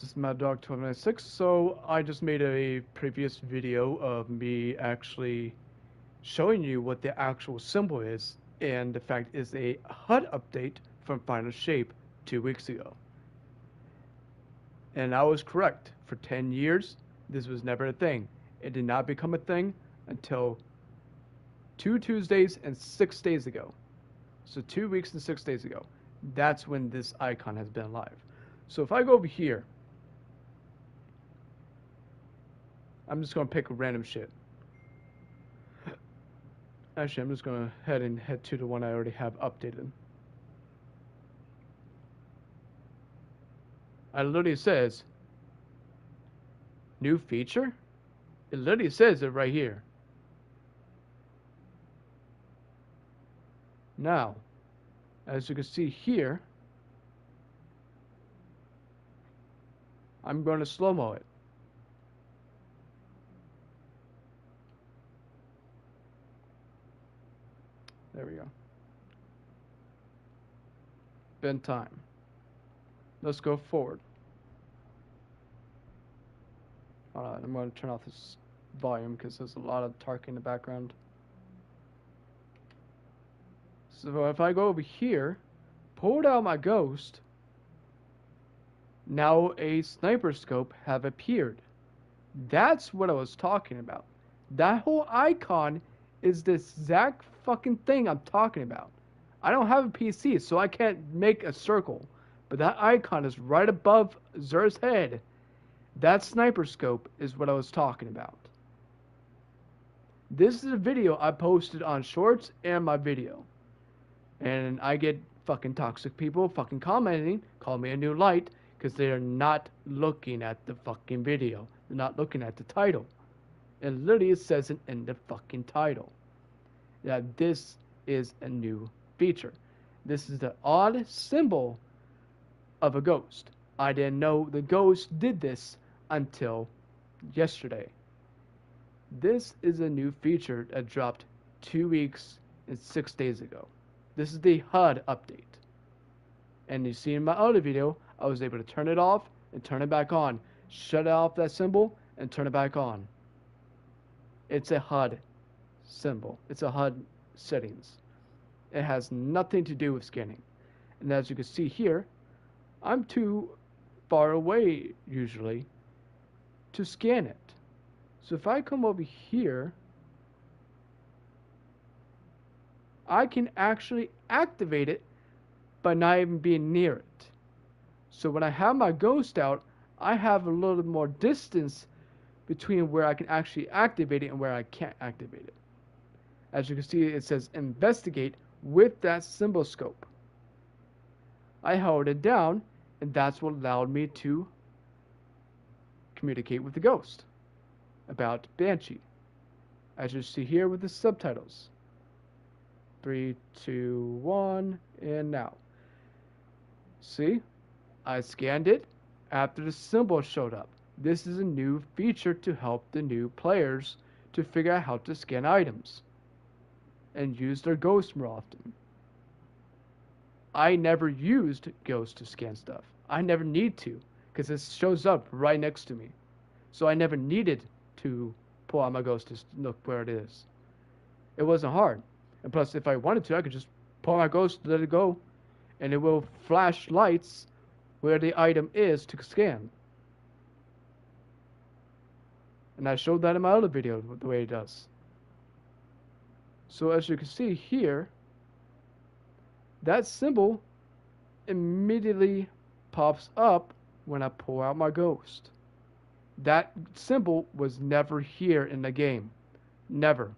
This is Mad Dog 1296. So I just made a previous video of me actually showing you what the actual symbol is, and the fact is a HUD update from Final Shape 2 weeks ago. And I was correct. For 10 years, this was never a thing. It did not become a thing until 2 Tuesdays and 6 days ago. So 2 weeks and 6 days ago. That's when this icon has been live. So if I go over here, I'm just gonna pick random shit. Actually, I'm just gonna head to the one I already have updated. It literally says new feature. It literally says it right here. Now, as you can see here, I'm going to slow-mo it. There we go. Bend time. Let's go forward. Alright, I'm going to turn off this volume because there's a lot of talk in the background. So if I go over here, pulled out my ghost, now a sniper scope have appeared. That's what I was talking about. That whole icon is the exact fucking thing I'm talking about. I don't have a PC, so I can't make a circle. But that icon is right above Xur's head. That sniper scope is what I was talking about. This is a video I posted on Shorts and my video. And I get fucking toxic people fucking commenting, call me a new light, because they are not looking at the fucking video. They're not looking at the title. It literally says it in the fucking title. That this is a new feature. This is the odd symbol of a ghost. I didn't know the ghost did this until yesterday. This is a new feature that dropped 2 weeks and 6 days ago. This is the HUD update. And you see in my other video, I was able to turn it off and turn it back on. Shut off that symbol and turn it back on. It's a HUD symbol. It's a HUD settings. It has nothing to do with scanning. And as you can see here, I'm too far away usually to scan it. So if I come over here, I can actually activate it by not even being near it. So when I have my ghost out, I have a little more distance between where I can actually activate it and where I can't activate it. As you can see, it says investigate with that symbol scope. I held it down, and that's what allowed me to communicate with the ghost about Banshee. As you see here with the subtitles. 3, 2, 1, and now. See? I scanned it after the symbol showed up. This is a new feature to help the new players to figure out how to scan items and use their ghost more often. I never used ghost to scan stuff. I never need to because it shows up right next to me. So I never needed to pull out my ghost to look where it is. It wasn't hard. And plus, if I wanted to, I could just pull out my ghost, let it go, and it will flash lights where the item is to scan. And I showed that in my other video, the way it does. So as you can see here, that symbol immediately pops up when I pull out my ghost. That symbol was never here in the game. Never.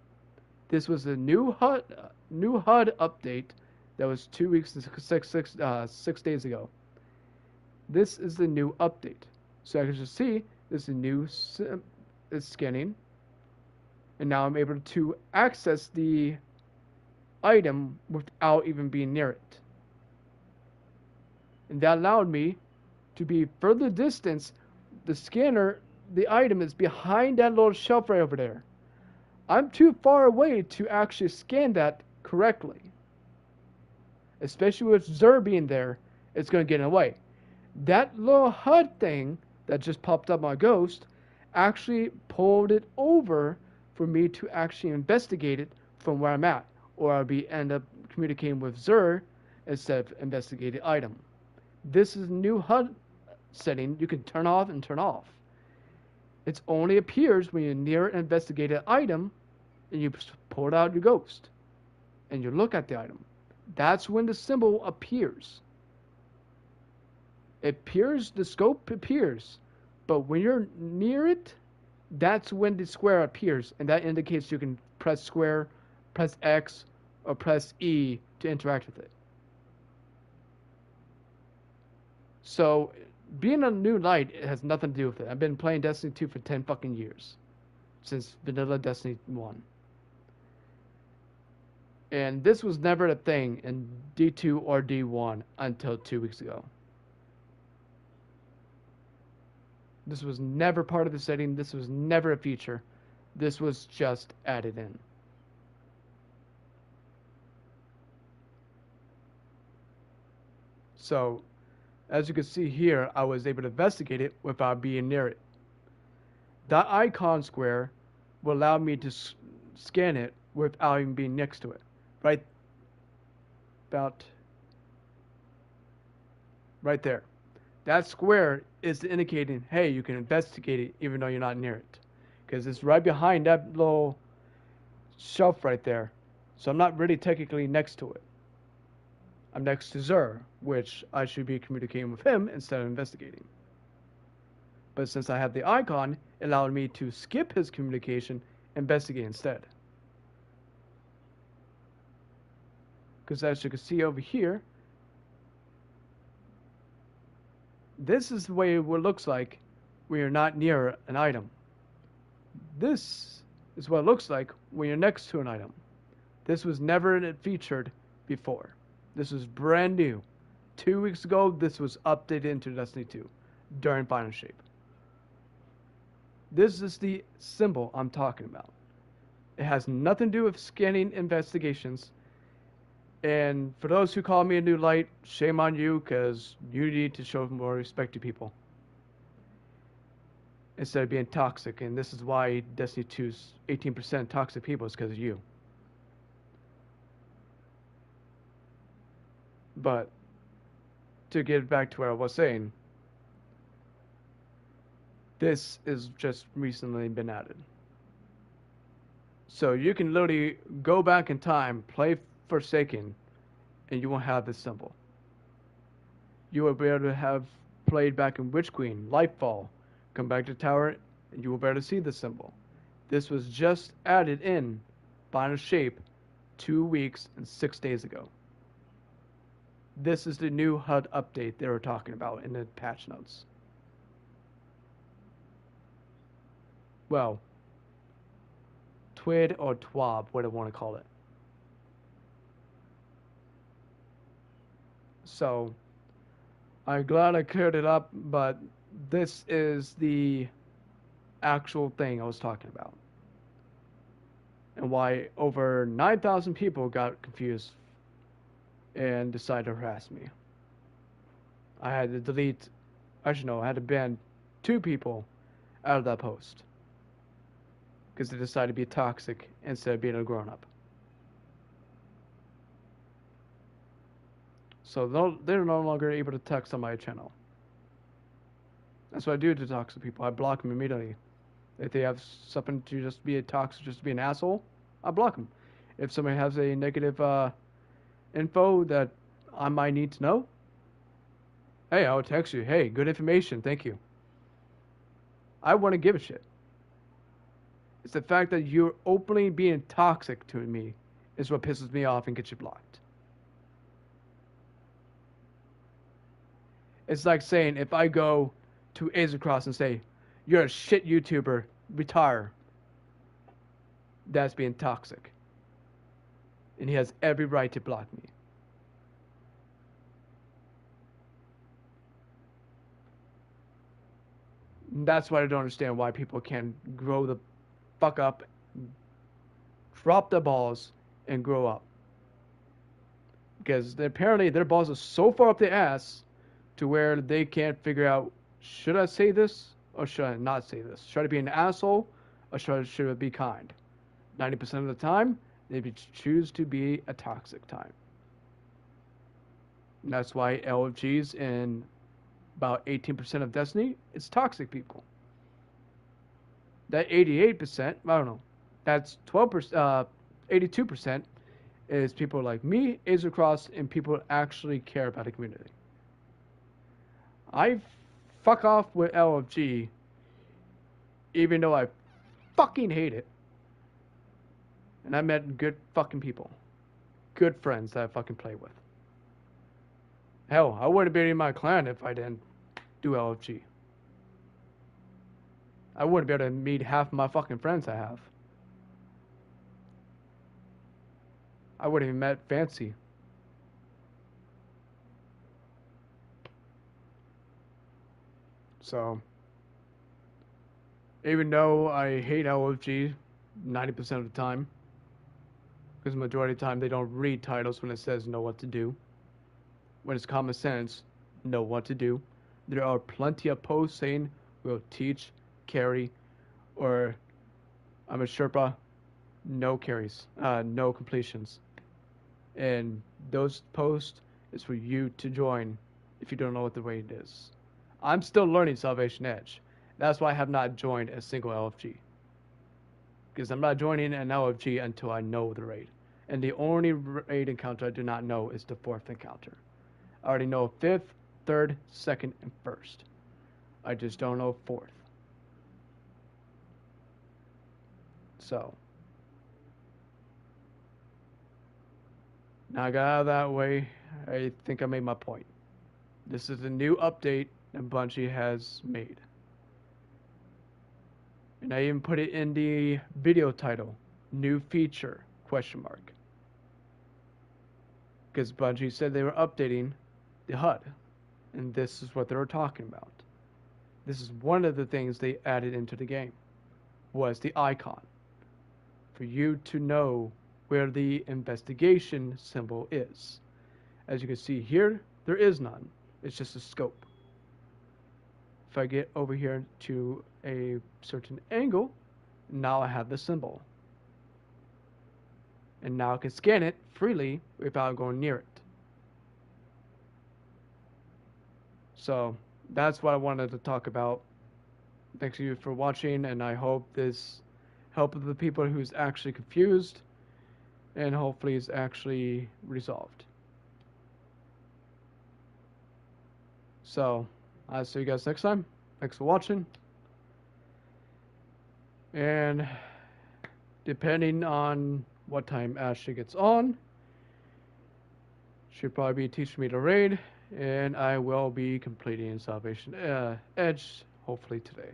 This was a new HUD update that was 2 weeks and 6 days ago. This is the new update. So as you can see, this is a new scanning. And now I'm able to access the item without even being near it. And that allowed me to be further distance. The scanner, the item is behind that little shelf right over there. I'm too far away to actually scan that correctly. Especially with Xur being there, it's going to get in the way. That little HUD thing that just popped up my Ghost actually pulled it over for me to actually investigate it from where I'm at, or I'll be end up communicating with Xur instead of investigating the item. This is a new HUD setting you can turn off and turn off. It only appears when you're near an investigated item and you pull out your Ghost and you look at the item. That's when the symbol appears. It appears, the scope appears, but when you're near it, that's when the square appears, and that indicates you can press square, press X, or press E to interact with it. So, being a new light, it has nothing to do with it. I've been playing Destiny 2 for 10 fucking years. Since vanilla Destiny 1. And this was never a thing in D2 or D1 until 2 weeks ago. This was never part of the setting. This was never a feature. This was just added in. So, as you can see here, I was able to investigate it without being near it. That icon square will allow me to scan it without even being next to it. Right there. That square is indicating, hey, you can investigate it even though you're not near it. Because it's right behind that little shelf right there. So I'm not really technically next to it. I'm next to Xur, which I should be communicating with him instead of investigating. But since I have the icon, it allowed me to skip his communication, investigate instead. Because as you can see over here, this is the way it looks like when you're not near an item. This is what it looks like when you're next to an item. This was never featured before. This was brand new. 2 weeks ago, this was updated into Destiny 2 during Final Shape. This is the symbol I'm talking about. It has nothing to do with scanning investigations. And for those who call me a new light, shame on you, because you need to show more respect to people instead of being toxic. And this is why Destiny 2's 18% toxic people is because of you. But to get back to what I was saying, this is just recently been added. So you can literally go back in time, play Forsaken, and you won't have this symbol. You will be able to have played back in Witch Queen, Lightfall, come back to Tower, and you will be able to see the symbol. This was just added in Final Shape 2 weeks and 6 days ago. This is the new HUD update they were talking about in the patch notes. Well, TWID or TWAB, what I want to call it. So, I'm glad I cleared it up, but this is the actual thing I was talking about. And why over 9,000 people got confused and decided to harass me. I had to delete, actually no, I had to ban 2 people out of that post. Because they decided to be toxic instead of being a grown-up. So they're no longer able to text on my channel. That's what I do to toxic people. I block them immediately. If they have something to just be a toxic, just to be an asshole, I block them. If somebody has a negative info that I might need to know, hey, I'll text you. Hey, good information. Thank you. I want to give a shit. It's the fact that you're openly being toxic to me is what pisses me off and gets you blocked. It's like saying if I go to Azacross and say, you're a shit YouTuber, retire. That's being toxic. And he has every right to block me. And that's why I don't understand why people can't grow the fuck up, drop their balls, and grow up. Because apparently their balls are so far up their ass to where they can't figure out should I say this or should I not say this? Should I be an asshole or should I be kind? 90% of the time, they choose to be a toxic type. And that's why LFGs in about 18% of Destiny, it's toxic people. That 88%, I don't know, that's 12%, 82% is people like me, Azer and people who actually care about the community. I fuck off with LFG, even though I fucking hate it. And I met good fucking people. Good friends that I fucking play with. Hell, I wouldn't be in my clan if I didn't do LFG. I wouldn't be able to meet half my fucking friends I have. I wouldn't even met Fancy. So, even though I hate LFG 90% of the time, because the majority of the time they don't read titles when it says know what to do. When it's common sense, know what to do. There are plenty of posts saying we'll teach, carry, or I'm a Sherpa, no carries, no completions. And those posts is for you to join if you don't know what the raid is. I'm still learning Salvation Edge. That's why I have not joined a single LFG. Because I'm not joining an LFG until I know the raid. And the only raid encounter I do not know is the 4th encounter. I already know 5th, 3rd, 2nd, and 1st. I just don't know 4th. So. Now I got out of that way. I think I made my point. This is a new update that Bungie has made. And I even put it in the video title. New feature, ? Because Bungie said they were updating the HUD. And this is what they were talking about. This is one of the things they added into the game. Was the icon. For you to know where the investigation symbol is. As you can see here, there is none. It's just a scope. If I get over here to a certain angle, now I have the symbol. And now I can scan it freely without going near it. So that's what I wanted to talk about. Thanks you for watching, and I hope this helps the people who's actually confused, and hopefully is actually resolved. So, I'll see you guys next time. Thanks for watching. And depending on what time Ashley gets on, she'll probably be teaching me to raid, and I will be completing Salvation Edge hopefully today.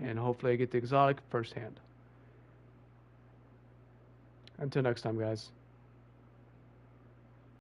And hopefully I get the exotic firsthand. Until next time, guys.